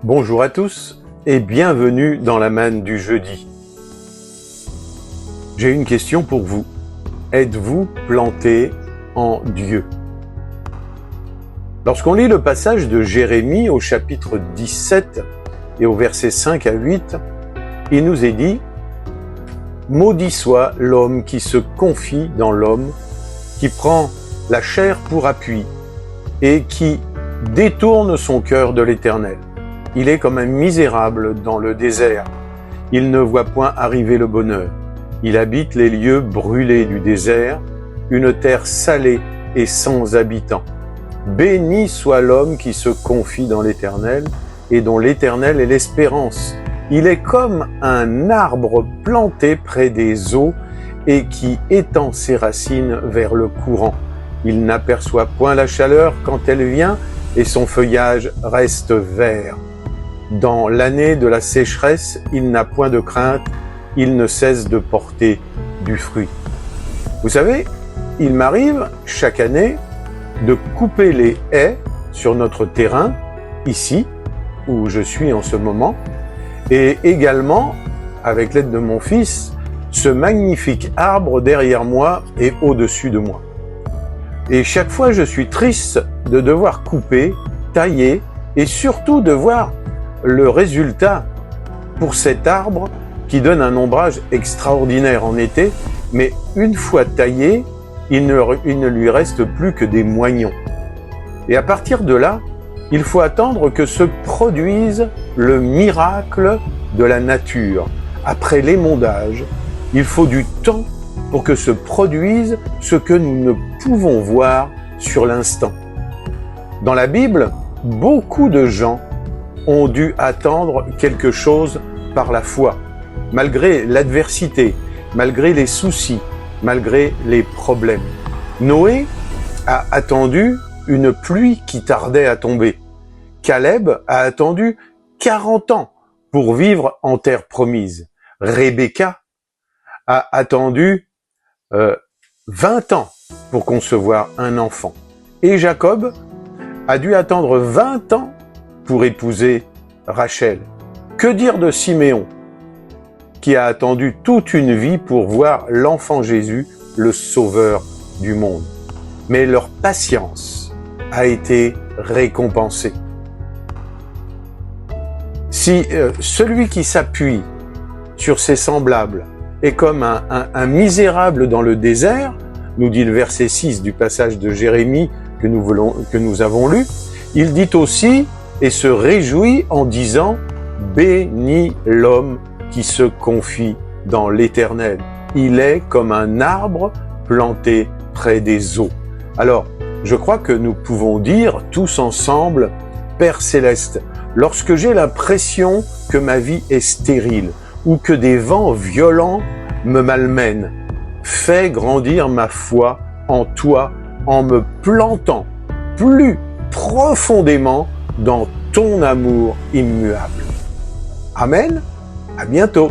Bonjour à tous et bienvenue dans la manne du jeudi. J'ai une question pour vous. Êtes-vous planté en Dieu? Lorsqu'on lit le passage de Jérémie au chapitre 17 et au verset 5 à 8, il nous est dit « Maudit soit l'homme qui se confie dans l'homme, qui prend la chair pour appui et qui détourne son cœur de l'Éternel. Il est comme un misérable dans le désert. Il ne voit point arriver le bonheur. Il habite les lieux brûlés du désert, une terre salée et sans habitants. Béni soit l'homme qui se confie dans l'Éternel et dont l'Éternel est l'espérance. Il est comme un arbre planté près des eaux et qui étend ses racines vers le courant. Il n'aperçoit point la chaleur quand elle vient et son feuillage reste vert. Dans l'année de la sécheresse, il n'a point de crainte, il ne cesse de porter du fruit. » Vous savez, il m'arrive chaque année de couper les haies sur notre terrain, ici, où je suis en ce moment, et également, avec l'aide de mon fils, ce magnifique arbre derrière moi et au-dessus de moi. Et chaque fois, je suis triste de devoir couper, tailler, et surtout de voir le résultat pour cet arbre qui donne un ombrage extraordinaire en été, mais une fois taillé, il ne lui reste plus que des moignons. Et à partir de là, il faut attendre que se produise le miracle de la nature. Après l'émondage, il faut du temps pour que se produise ce que nous ne pouvons voir sur l'instant. Dans la Bible, beaucoup de gens ont dû attendre quelque chose par la foi, malgré l'adversité, malgré les soucis, malgré les problèmes. Noé a attendu une pluie qui tardait à tomber. Caleb a attendu 40 ans pour vivre en terre promise. Rebecca a attendu 20 ans pour concevoir un enfant. Et Jacob a dû attendre 20 ans pour épouser Rachel. Que dire de Siméon, qui a attendu toute une vie pour voir l'enfant Jésus, le sauveur du monde. Mais leur patience a été récompensée. Si celui qui s'appuie sur ses semblables est comme un misérable dans le désert, nous dit le verset 6 du passage de Jérémie que nous avons lu, il dit aussi et se réjouit en disant « Béni l'homme qui se confie dans l'Éternel. Il est comme un arbre planté près des eaux. » Alors, je crois que nous pouvons dire tous ensemble « Père Céleste, lorsque j'ai l'impression que ma vie est stérile ou que des vents violents me malmènent, fais grandir ma foi en toi en me plantant plus profondément dans ton amour immuable. » Amen. À bientôt.